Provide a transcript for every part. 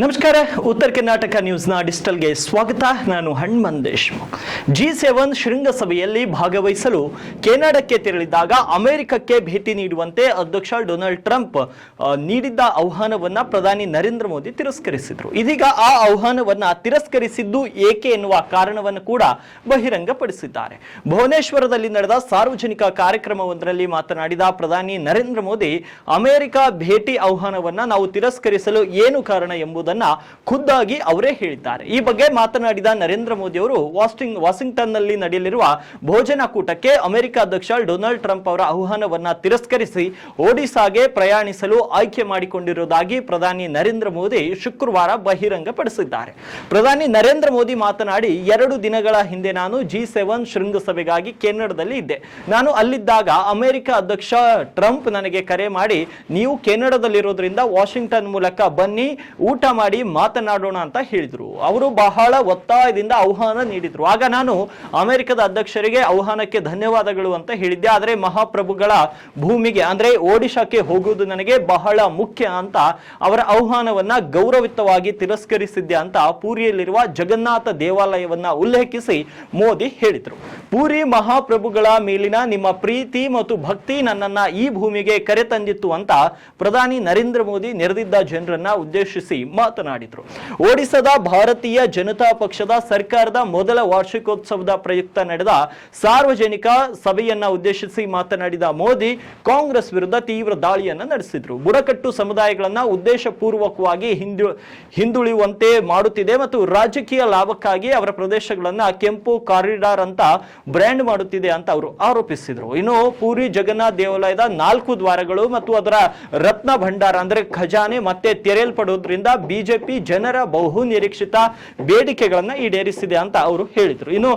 ನಮಸ್ಕಾರ. ಉತ್ತರ ಕರ್ನಾಟಕ ನ್ಯೂಸ್ನ ಡಿಜಿಟಲ್ಗೆ ಸ್ವಾಗತ. ನಾನು ಹನುಮಂತ್ ದೇಶಮುಖ್. G7 ಶೃಂಗಸಭೆಯಲ್ಲಿ ಭಾಗವಹಿಸಲು ಕೆನಡಾಕ್ಕೆ ತೆರಳಿದಾಗ ಅಮೆರಿಕಕ್ಕೆ ಭೇಟಿ ನೀಡುವಂತೆ ಅಧ್ಯಕ್ಷ ಡೊನಾಲ್ಡ್ ಟ್ರಂಪ್ ನೀಡಿದ್ದ ಆಹ್ವಾನವನ್ನ ಪ್ರಧಾನಿ ನರೇಂದ್ರ ಮೋದಿ ತಿರಸ್ಕರಿಸಿದರು. ಇದೀಗ ಆ ಆಹ್ವಾನವನ್ನ ತಿರಸ್ಕರಿಸಿದ್ದು ಏಕೆ ಎನ್ನುವ ಕಾರಣವನ್ನು ಕೂಡ ಬಹಿರಂಗಪಡಿಸಿದ್ದಾರೆ. ಭುವನೇಶ್ವರದಲ್ಲಿ ನಡೆದ ಸಾರ್ವಜನಿಕ ಕಾರ್ಯಕ್ರಮವೊಂದರಲ್ಲಿ ಮಾತನಾಡಿದ ಪ್ರಧಾನಿ ನರೇಂದ್ರ ಮೋದಿ, ಅಮೆರಿಕ ಭೇಟಿ ಆಹ್ವಾನವನ್ನ ನಾವು ತಿರಸ್ಕರಿಸಲು ಏನು ಕಾರಣ ಎಂಬುದನ್ನು ಖುದ್ದಾಗಿ ಅವರೇ ಹೇಳಿದ್ದಾರೆ. ಈ ಬಗ್ಗೆ ಮಾತನಾಡಿದ ನರೇಂದ್ರ ಮೋದಿ ಅವರು ವಾಷಿಂಗ್ಟನ್ ನಲ್ಲಿ ನಡೆಯಲಿರುವ ಭೋಜನ ಕೂಟಕ್ಕೆ ಅಮೆರಿಕ ಅಧ್ಯಕ್ಷ ಡೊನಾಲ್ಡ್ ಟ್ರಂಪ್ ಅವರ ಆಹ್ವಾನವನ್ನ ತಿರಸ್ಕರಿಸಿ ಒಡಿಶಾಗೆ ಪ್ರಯಾಣಿಸಲು ಆಯ್ಕೆ ಮಾಡಿಕೊಂಡಿರುವುದಾಗಿ ಪ್ರಧಾನಿ ನರೇಂದ್ರ ಮೋದಿ ಶುಕ್ರವಾರ ಬಹಿರಂಗಪಡಿಸಿದ್ದಾರೆ. ಪ್ರಧಾನಿ ನರೇಂದ್ರ ಮೋದಿ ಮಾತನಾಡಿ, 2 ದಿನಗಳ ಹಿಂದೆ ನಾನು G7 ಶೃಂಗಸಭೆಗಾಗಿ ಕೆನಡಾದಲ್ಲಿ ಇದ್ದೆ. ನಾನು ಅಲ್ಲಿದ್ದಾಗ ಅಮೆರಿಕ ಅಧ್ಯಕ್ಷ ಟ್ರಂಪ್ ನನಗೆ ಕರೆ ಮಾಡಿ, ನೀವು ಕೆನಡಾದಲ್ಲಿರೋದ್ರಿಂದ ವಾಷಿಂಗ್ಟನ್ ಮೂಲಕ ಬನ್ನಿ, ಊಟ ಮಾಡಿ ಮಾತನಾಡೋಣ ಅಂತ ಹೇಳಿದ್ರು. ಅವರು ಬಹಳ ಒತ್ತಾಯದಿಂದ ಆಹ್ವಾನ ನೀಡಿದ್ರು. ಆಗ ನಾನು ಅಮೆರಿಕದ ಅಧ್ಯಕ್ಷರಿಗೆ ಆಹ್ವಾನಕ್ಕೆ ಧನ್ಯವಾದಗಳು ಅಂತ ಹೇಳಿದ್ದೆ. ಆದರೆ ಮಹಾಪ್ರಭುಗಳ ಭೂಮಿಗೆ ಅಂದ್ರೆ ಒಡಿಶಾಕ್ಕೆ ಹೋಗುವುದು ನನಗೆ ಬಹಳ ಮುಖ್ಯ ಅಂತ ಅವರ ಆಹ್ವಾನವನ್ನ ಗೌರವಯುತವಾಗಿ ತಿರಸ್ಕರಿಸಿದ್ದೆ ಅಂತ ಪೂರಿಯಲ್ಲಿರುವ ಜಗನ್ನಾಥ ದೇವಾಲಯವನ್ನ ಉಲ್ಲೇಖಿಸಿ ಮೋದಿ ಹೇಳಿದ್ರು. ಪೂರಿ ಮಹಾಪ್ರಭುಗಳ ಮೇಲಿನ ನಿಮ್ಮ ಪ್ರೀತಿ ಮತ್ತು ಭಕ್ತಿ ನನ್ನನ್ನ ಈ ಭೂಮಿಗೆ ಕರೆತಂದಿತ್ತು ಅಂತ ಪ್ರಧಾನಿ ನರೇಂದ್ರ ಮೋದಿ ನೆರೆದಿದ್ದ ಜನರನ್ನ ಉದ್ದೇಶಿಸಿ ಮಾತನಾಡಿದರು. ಒಡಿಶಾದ ಭಾರತೀಯ ಜನತಾ ಪಕ್ಷದ ಸರ್ಕಾರದ ಮೊದಲ ವಾರ್ಷಿಕೋತ್ಸವದ ಪ್ರಯುಕ್ತ ನಡೆದ ಸಾರ್ವಜನಿಕ ಸಭೆಯನ್ನ ಉದ್ದೇಶಿಸಿ ಮಾತನಾಡಿದ ಮೋದಿ, ಕಾಂಗ್ರೆಸ್ ವಿರುದ್ಧ ತೀವ್ರ ದಾಳಿಯನ್ನ ನಡೆಸಿದ್ರು. ಬುಡಕಟ್ಟು ಸಮುದಾಯಗಳನ್ನ ಉದ್ದೇಶಪೂರ್ವಕವಾಗಿ ಹಿಂದುಳಿಯುವಂತೆ ಮಾಡುತ್ತಿದೆ ಮತ್ತು ರಾಜಕೀಯ ಲಾಭಕ್ಕಾಗಿ ಅವರ ಪ್ರದೇಶಗಳನ್ನ ಕೆಂಪು ಕಾರಿಡಾರ್ ಅಂತ ಬ್ರ್ಯಾಂಡ್ ಮಾಡುತ್ತಿದೆ ಅಂತ ಅವರು ಆರೋಪಿಸಿದರು. ಇನ್ನು ಪೂರಿ ಜಗನ್ನಾಥ ದೇವಾಲಯದ 4 ದ್ವಾರಗಳು ಮತ್ತು ಅದರ ರತ್ನ ಭಂಡಾರ ಅಂದ್ರೆ ಖಜಾನೆ ಮತ್ತೆ ತೆರೆಯಲ್ಪಡುವುದರಿಂದ ಬಿಜೆಪಿ ಜನರ ಬಹು ನಿರೀಕ್ಷಿತ ಬೇಡಿಕೆಗಳನ್ನ ಈಡೇರಿಸಿದೆ ಅಂತ ಅವರು ಹೇಳಿದರು. ಇನ್ನು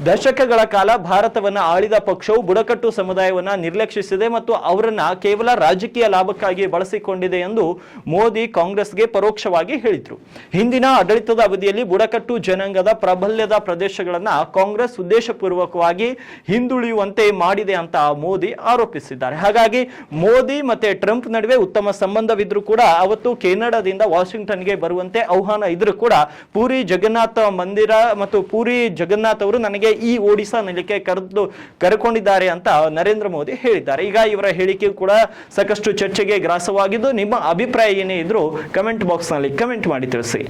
ದಶಕಗಳ ಕಾಲ ಭಾರತವನ್ನ ಆಳಿದ ಪಕ್ಷವು ಬುಡಕಟ್ಟು ಸಮುದಾಯವನ್ನ ನಿರ್ಲಕ್ಷಿಸಿದೆ ಮತ್ತು ಅವರನ್ನ ಕೇವಲ ರಾಜಕೀಯ ಲಾಭಕ್ಕಾಗಿ ಬಳಸಿಕೊಂಡಿದೆ ಎಂದು ಮೋದಿ ಕಾಂಗ್ರೆಸ್ಗೆ ಪರೋಕ್ಷವಾಗಿ ಹೇಳಿದರು. ಹಿಂದಿನ ಆಡಳಿತದ ಅವಧಿಯಲ್ಲಿ ಬುಡಕಟ್ಟು ಜನಾಂಗದ ಪ್ರಾಬಲ್ಯದ ಪ್ರದೇಶಗಳನ್ನ ಕಾಂಗ್ರೆಸ್ ಉದ್ದೇಶಪೂರ್ವಕವಾಗಿ ಹಿಂದುಳಿಯುವಂತೆ ಮಾಡಿದೆ ಅಂತ ಮೋದಿ ಆರೋಪಿಸಿದ್ದಾರೆ. ಹಾಗಾಗಿ ಮೋದಿ ಮತ್ತೆ ಟ್ರಂಪ್ ನಡುವೆ ಉತ್ತಮ ಸಂಬಂಧವಿದ್ರೂ ಕೂಡ ಅವತ್ತು ಕೆನಡಾದಿಂದ ವಾಷಿಂಗ್ಟನ್ಗೆ ಬರುವಂತೆ ಆಹ್ವಾನ ಇದ್ರೂ ಕೂಡ ಪೂರಿ ಜಗನ್ನಾಥ ಮಂದಿರ ಮತ್ತು ಪೂರಿ ಜಗನ್ನಾಥ್ ಅವರು ನನಗೆ ಈ ಒಡಿಶಾ ನೆಲಕ್ಕೆ ಕರೆಕೊಂಡಿದ್ದಾರೆ ಅಂತ ನರೇಂದ್ರ ಮೋದಿ ಹೇಳಿದ್ದಾರೆ. ಈಗ ಇವರ ಹೇಳಿಕೆ ಕೂಡ ಸಾಕಷ್ಟು ಚರ್ಚೆಗೆ ಗ್ರಾಸವಾಗಿದ್ದು, ನಿಮ್ಮ ಅಭಿಪ್ರಾಯ ಏನೇ ಇದ್ರೂ ಕಮೆಂಟ್ ಬಾಕ್ಸ್ ನಲ್ಲಿ ಕಮೆಂಟ್ ಮಾಡಿ ತಿಳಿಸಿ.